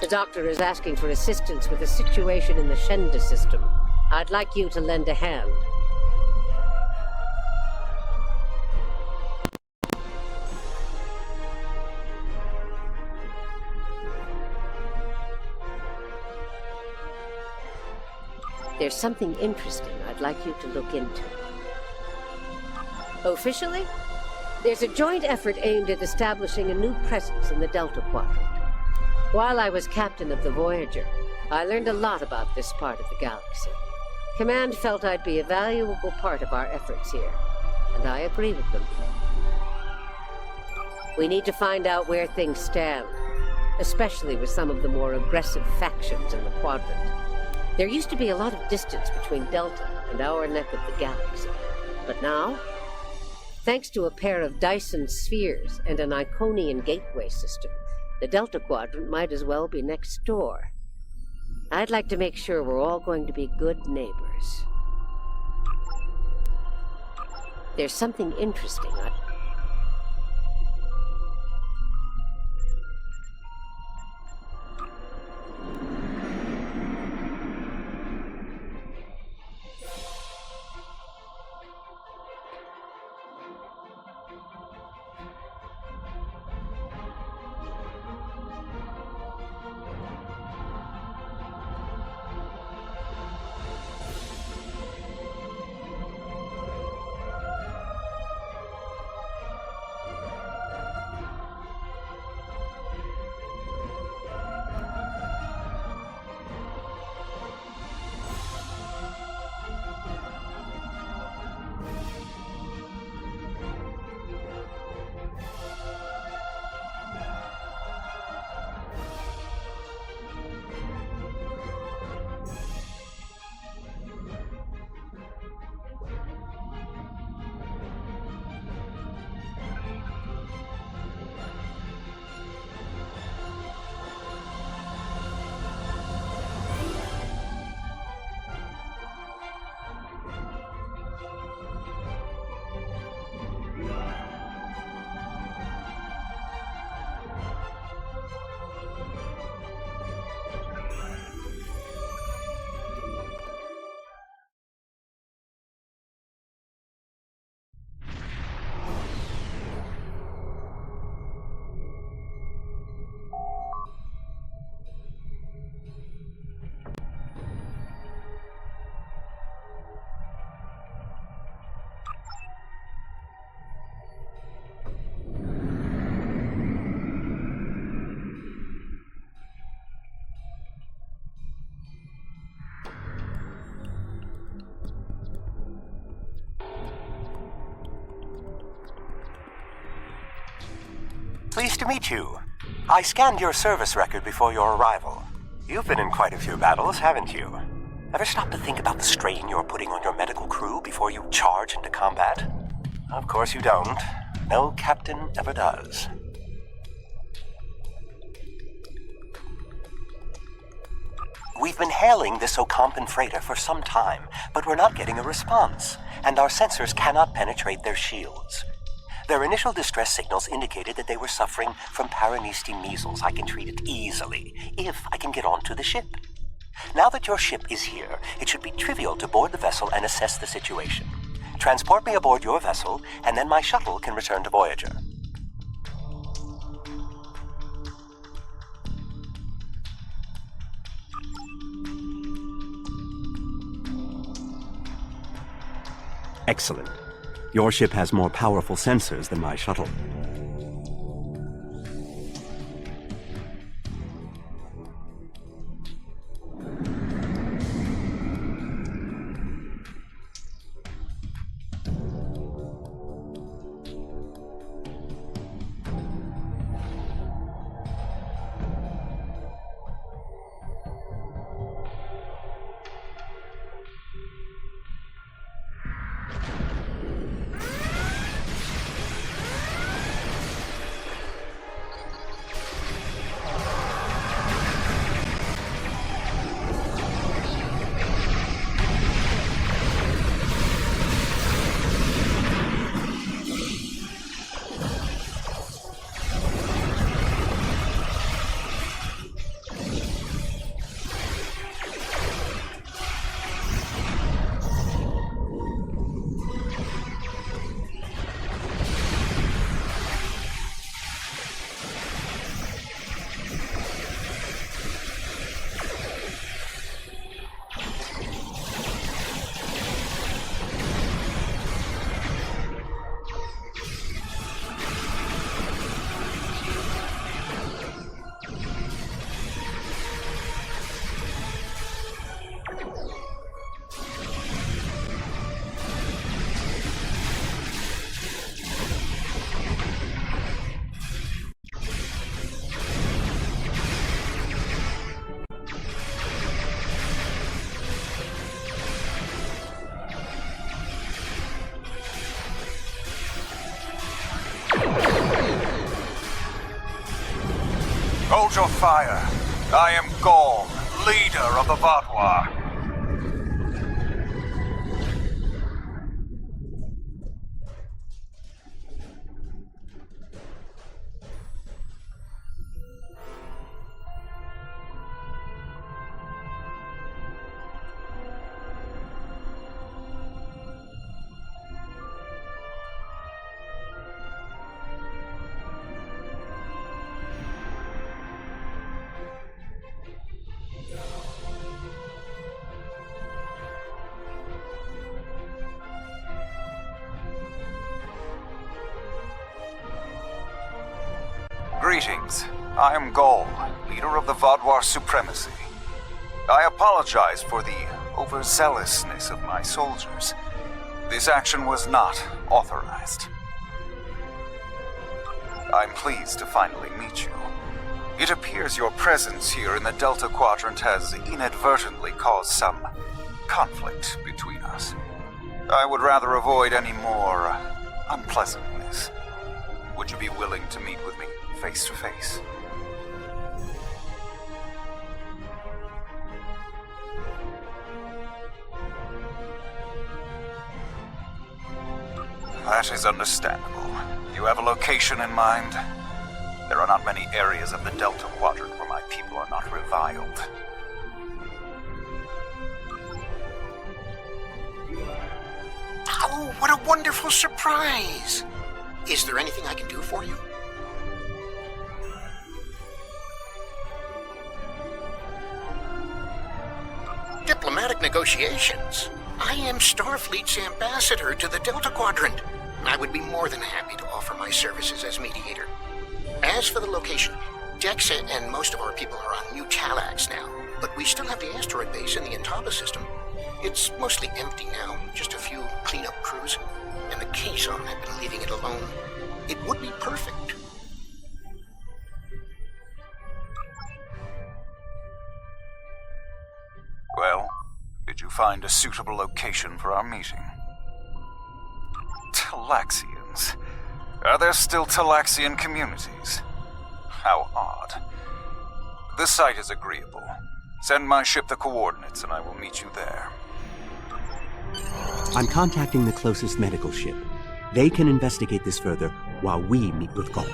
The doctor is asking for assistance with a situation in the Shenda system. I'd like you to lend a hand. There's something interesting I'd like you to look into. Officially, there's a joint effort aimed at establishing a new presence in the Delta Quadrant. While I was captain of the Voyager, I learned a lot about this part of the galaxy. Command felt I'd be a valuable part of our efforts here, and I agree with them. We need to find out where things stand, especially with some of the more aggressive factions in the Quadrant. There used to be a lot of distance between Delta and our neck of the galaxy. But now, thanks to a pair of Dyson spheres and an Iconian gateway system, the Delta Quadrant might as well be next door. I'd like to make sure we're all going to be good neighbors. There's something interesting. Pleased to meet you. I scanned your service record before your arrival. You've been in quite a few battles, haven't you? Ever stop to think about the strain you're putting on your medical crew before you charge into combat? Of course you don't. No captain ever does. We've been hailing this Ocampan freighter for some time, but we're not getting a response, and our sensors cannot penetrate their shields. Their initial distress signals indicated that they were suffering from Paranesti measles. I can treat it easily, if I can get onto the ship. Now that your ship is here, it should be trivial to board the vessel and assess the situation. Transport me aboard your vessel, and then my shuttle can return to Voyager. Excellent. Your ship has more powerful sensors than my shuttle. Hold your fire. I am Gaul, leader of the Vaudois. Greetings. I am Gaul, leader of the Vaudois supremacy. I apologize for the overzealousness of my soldiers. This action was not authorized. I'm pleased to finally meet you. It appears your presence here in the Delta Quadrant has inadvertently caused some conflict between us. I would rather avoid any more unpleasantness. Would you be willing to meet with me face to face? That is understandable. You have a location in mind? There are not many areas of the Delta Quadrant where my people are not reviled. Oh, what a wonderful surprise! Is there anything I can do for you? Diplomatic negotiations. I am Starfleet's ambassador to the Delta Quadrant. I would be more than happy to offer my services as mediator. As for the location, Dexa and most of our people are on New Talax now, but we still have the asteroid base in the Intaba system. It's mostly empty now, just a few cleanup crews, and the caisson have been leaving it alone. It would be perfect. Well, did you find a suitable location for our meeting? Talaxians. Are there still Talaxian communities? How odd. The site is agreeable. Send my ship the coordinates and I will meet you there. I'm contacting the closest medical ship. They can investigate this further while we meet with Gaul.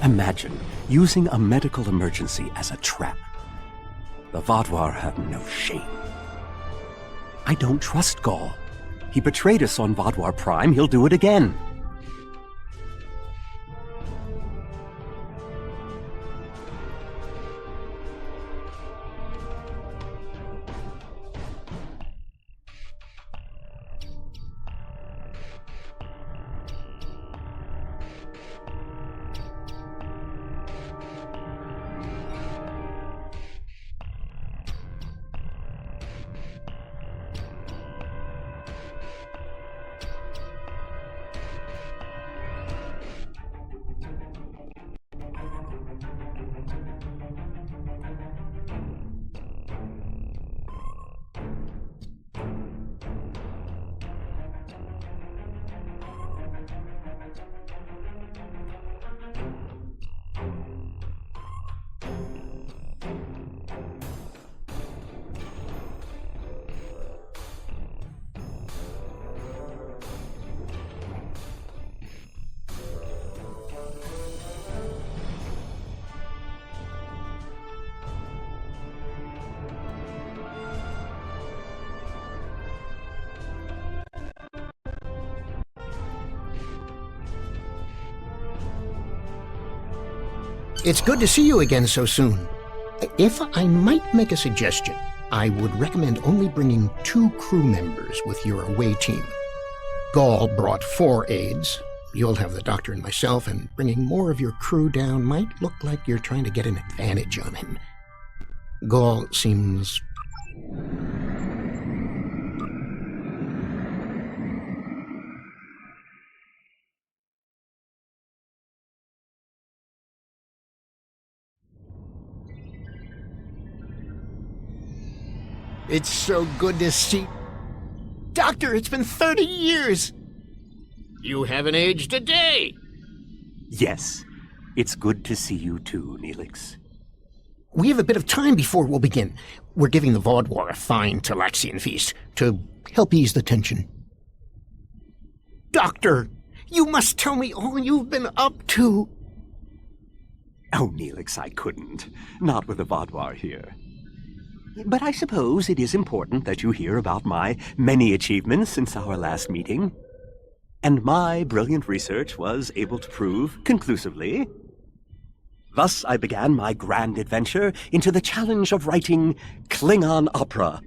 Imagine using a medical emergency as a trap. The Vaudois have no shame. I don't trust Gaul. He betrayed us on Vaudois Prime. He'll do it again. It's good to see you again so soon. If I might make a suggestion, I would recommend only bringing 2 crew members with your away team. Gaul brought 4 aides. you'll have the Doctor and myself, and bringing more of your crew down might look like you're trying to get an advantage on him. Gaul seems... It's so good to see... Doctor, it's been 30 years! You haven't aged a day! Yes, it's good to see you too, Neelix. We have a bit of time before we'll begin. We're giving the Vaudouar a fine Talaxian feast to help ease the tension. Doctor, you must tell me all you've been up to. Oh, Neelix, I couldn't. Not with the Vaudouar here. But I suppose it is important that you hear about my many achievements since our last meeting. And my brilliant research was able to prove conclusively. Thus I began my grand adventure into the challenge of writing Klingon opera.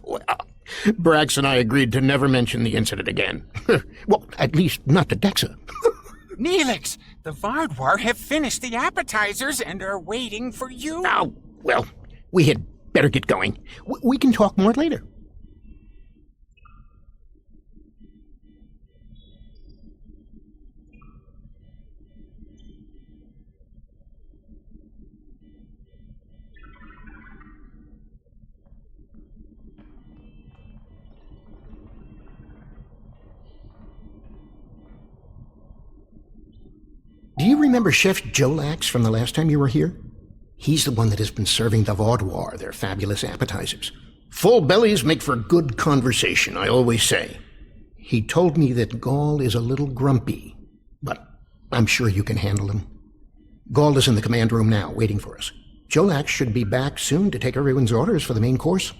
Well, Brax and I agreed to never mention the incident again. Well, at least not to Dexa. Neelix, the Vaudouar have finished the appetizers and are waiting for you. Oh, well, we had better get going. We can talk more later. Do you remember Chef Jolax from the last time you were here? He's the one that has been serving the Vaudouar their fabulous appetizers. Full bellies make for good conversation, I always say. He told me that Gaul is a little grumpy, but I'm sure you can handle him. Gaul is in the command room now, waiting for us. Jolax should be back soon to take everyone's orders for the main course.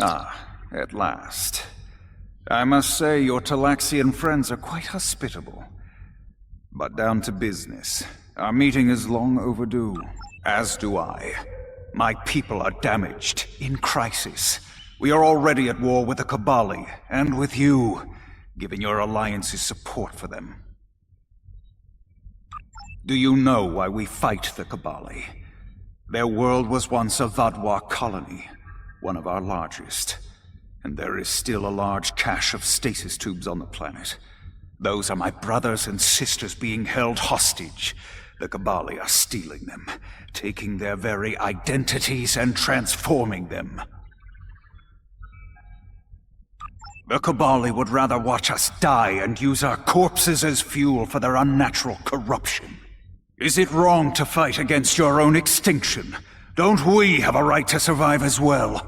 Ah, at last. I must say your Talaxian friends are quite hospitable. But down to business. Our meeting is long overdue. As do I. My people are damaged, in crisis. We are already at war with the Cabali, and with you, giving your alliances support for them. Do you know why we fight the Cabali? Their world was once a Vaudouar colony, one of our largest. And there is still a large cache of stasis tubes on the planet. Those are my brothers and sisters being held hostage. The Cabali are stealing them, taking their very identities and transforming them. The Cabali would rather watch us die and use our corpses as fuel for their unnatural corruption. Is it wrong to fight against your own extinction? Don't we have a right to survive as well?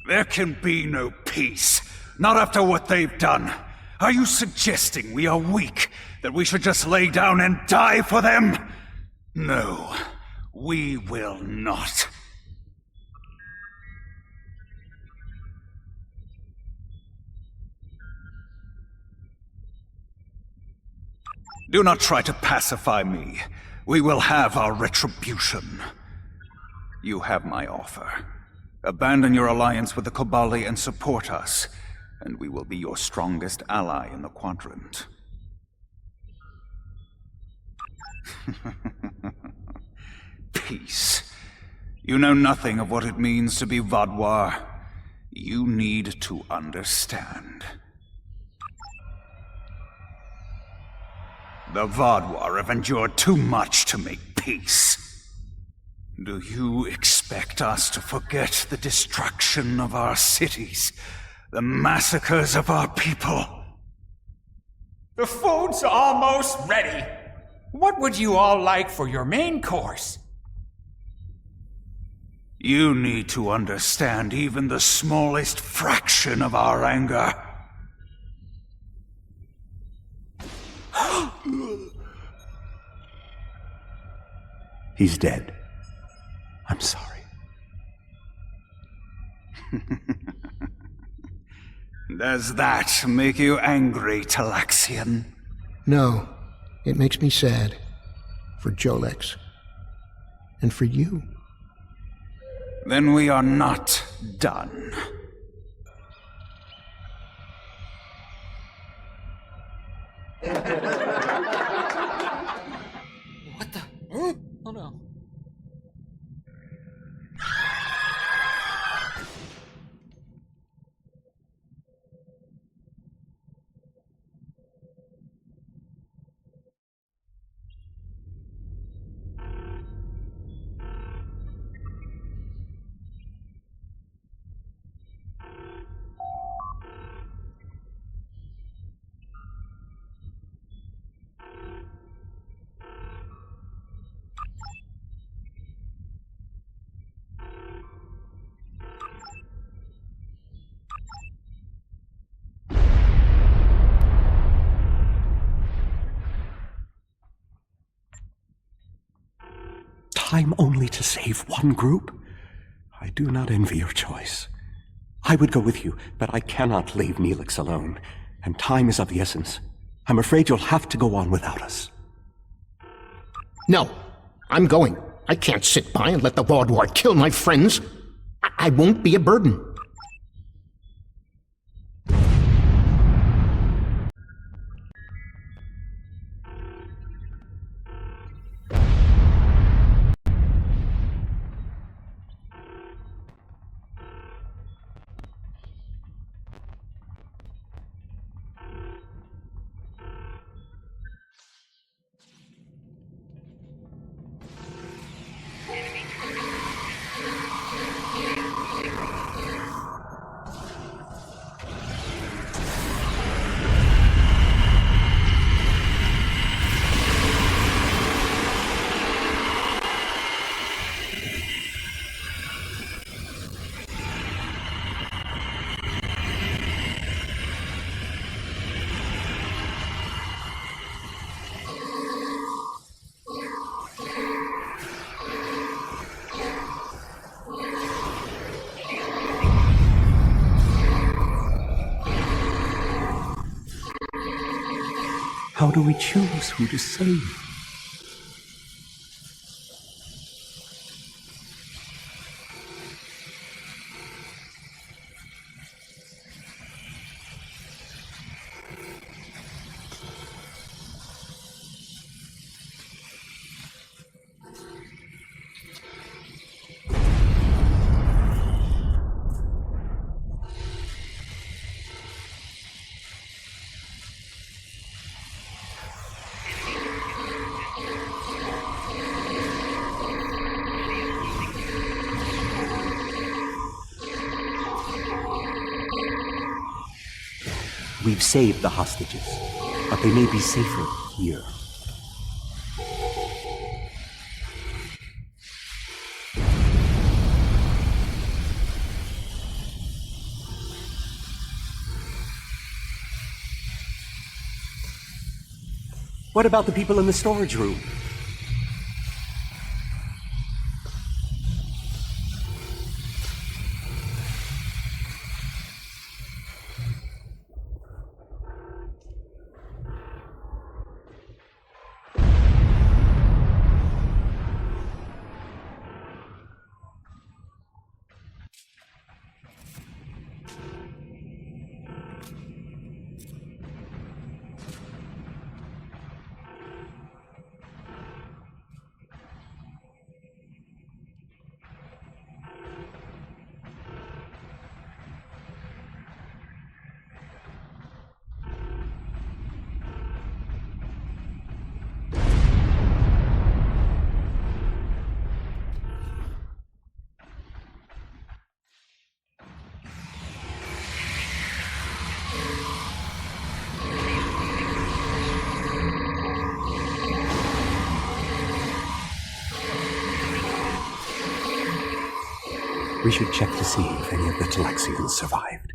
There can be no peace, not after what they've done. Are you suggesting we are weak, that we should just lay down and die for them? No, we will not. Do not try to pacify me. We will have our retribution. You have my offer. Abandon your alliance with the Cabali and support us, and we will be your strongest ally in the quadrant. Peace. You know nothing of what it means to be Vadwar. You need to understand. The Vadwar have endured too much to make peace. Do you expect us to forget the destruction of our cities, the massacres of our people? The food's almost ready. What would you all like for your main course? You need to understand even the smallest fraction of our anger. He's dead. I'm sorry. Does that make you angry, Talaxian? No, it makes me sad. For Jolex. And for you. Then we are not done. What the? Oh no. Time only to save one group? I do not envy your choice. I would go with you, but I cannot leave Neelix alone, and time is of the essence. I'm afraid you'll have to go on without us. No, I'm going. I can't sit by and let the Vaudwar kill my friends. I won't be a burden. How do we choose who to save? We've saved the hostages, but they may be safer here. What about the people in the storage room? We should check to see if any of the Talaxians survived.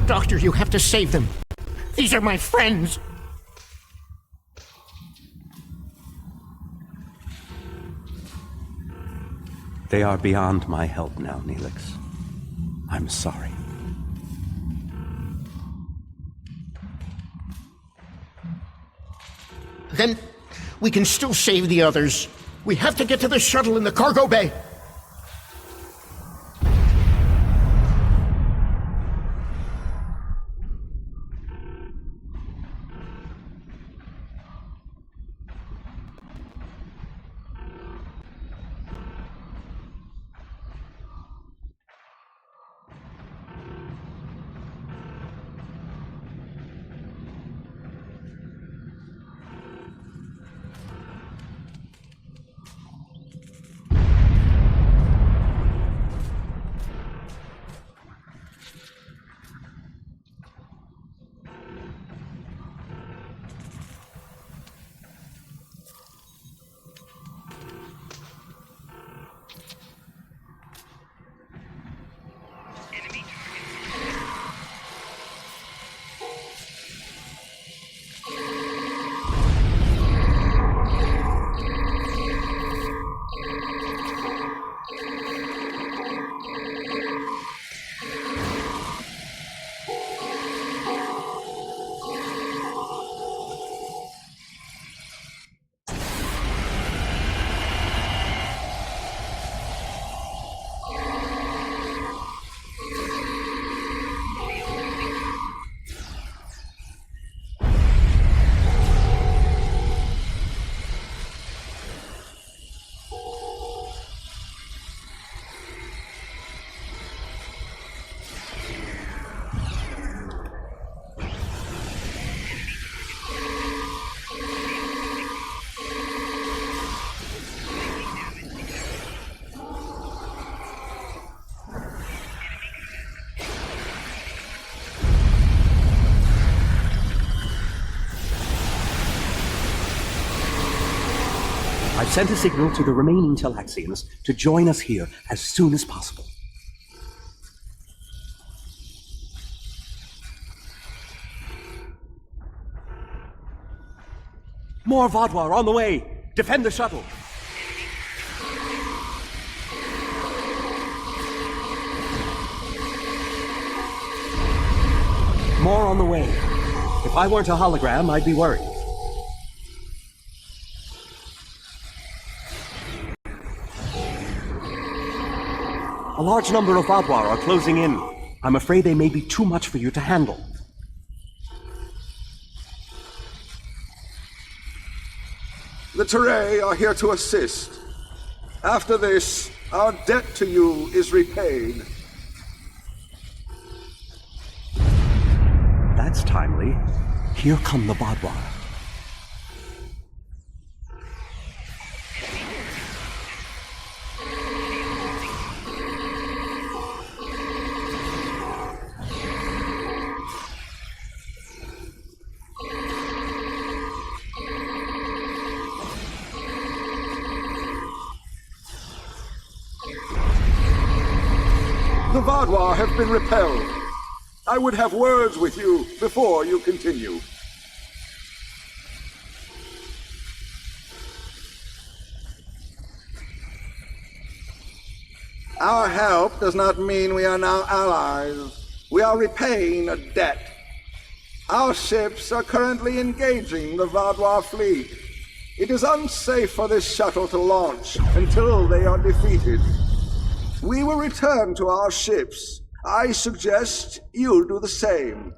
Doctor, you have to save them. These are my friends. They are beyond my help now, Neelix. I'm sorry. Then we can still save the others. We have to get to the shuttle in the cargo bay. I've sent a signal to the remaining Talaxians to join us here as soon as possible. More Vaadwaur on the way! Defend the shuttle! More on the way. If I weren't a hologram, I'd be worried. A large number of Vaadwaur are closing in. I'm afraid they may be too much for you to handle. The Teray are here to assist. After this, our debt to you is repaid. That's timely. Here come the Vaadwaur. The Vaadwaur have been repelled. I would have words with you before you continue. Our help does not mean we are now allies. We are repaying a debt. Our ships are currently engaging the Vadois fleet. It is unsafe for this shuttle to launch until they are defeated. We will return to our ships. I suggest you do the same.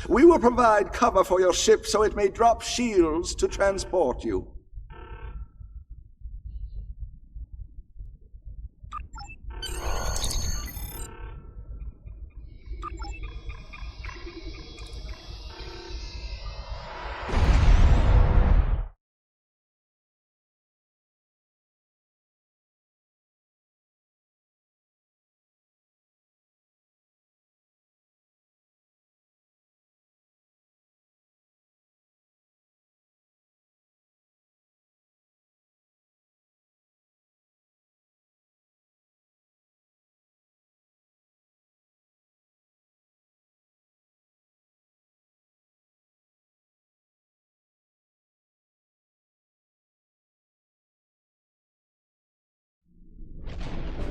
We will provide cover for your ship so it may drop shields to transport you.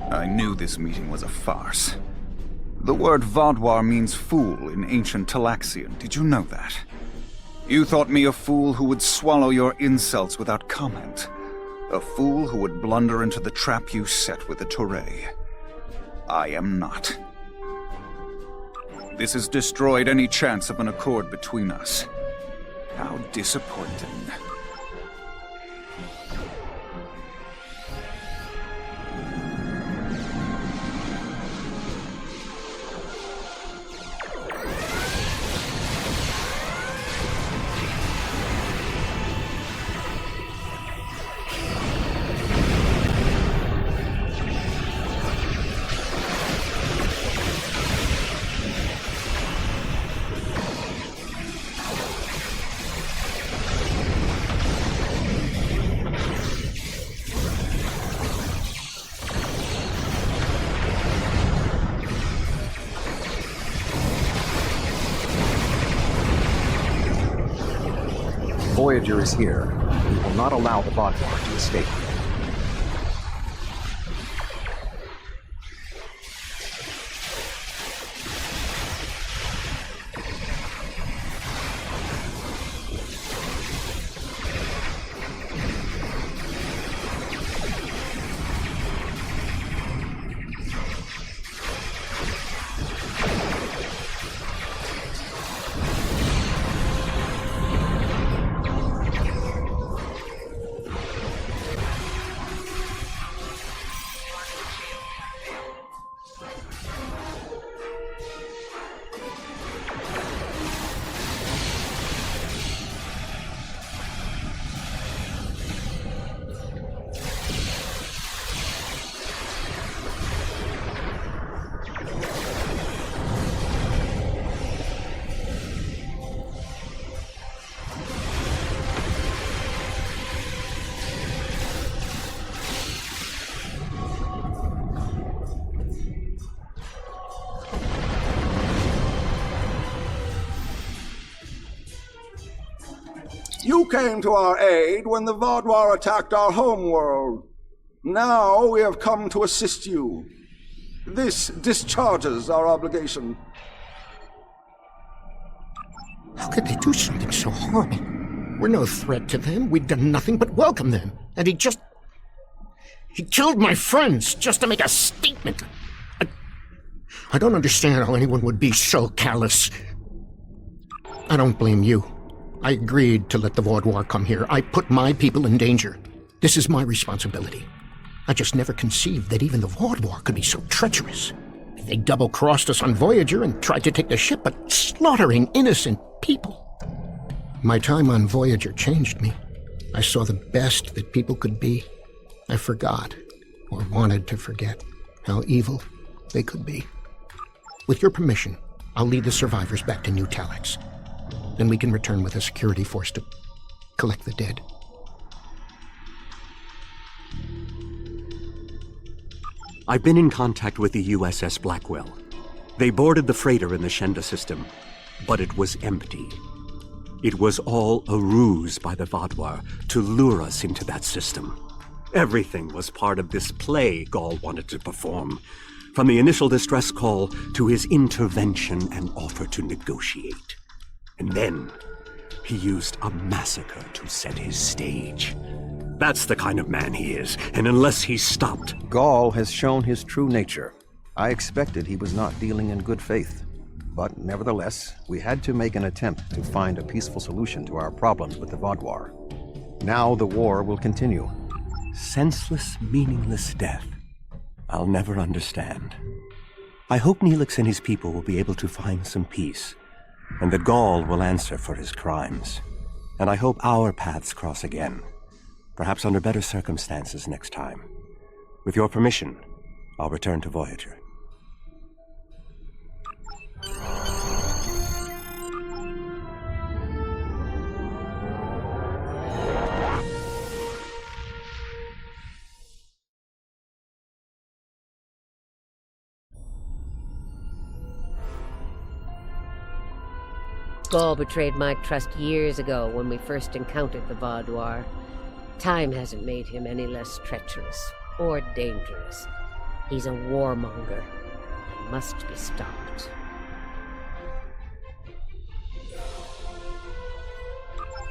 I knew this meeting was a farce. The word Vaudois means fool in ancient Talaxian. Did you know that? You thought me a fool who would swallow your insults without comment. A fool who would blunder into the trap you set with the Touret. I am not. This has destroyed any chance of an accord between us. How disappointing. Voyager is here. We will not allow the Vadois to escape. You came to our aid when the Vaudois attacked our homeworld. Now we have come to assist you. This discharges our obligation. How could they do something so horrible? We're no threat to them. We've done nothing but welcome them. And he killed my friends just to make a statement. I don't understand how anyone would be so callous. I don't blame you. I agreed to let the Vaudois come here. I put my people in danger. This is my responsibility. I just never conceived that even the Vaudois could be so treacherous. They double-crossed us on Voyager and tried to take the ship, but slaughtering innocent people. My time on Voyager changed me. I saw the best that people could be. I forgot, or wanted to forget, how evil they could be. With your permission, I'll lead the survivors back to New Talax. Then we can return with a security force to collect the dead. I've been in contact with the USS Blackwell. They boarded the freighter in the Shenda system, but it was empty. It was all a ruse by the Vaudois to lure us into that system. Everything was part of this play Gaul wanted to perform. From the initial distress call to his intervention and offer to negotiate. And then, he used a massacre to set his stage. That's the kind of man he is, and unless he's stopped... Gaul has shown his true nature. I expected he was not dealing in good faith. But nevertheless, we had to make an attempt to find a peaceful solution to our problems with the Vaudouar. Now the war will continue. Senseless, meaningless death. I'll never understand. I hope Neelix and his people will be able to find some peace, and that Gaul will answer for his crimes. And I hope our paths cross again, perhaps under better circumstances next time. With your permission, I'll return to Voyager. Gaul betrayed my trust years ago when we first encountered the Vaudouar. Time hasn't made him any less treacherous or dangerous. He's a warmonger and must be stopped.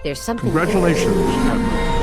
There's something... Congratulations, Admiral.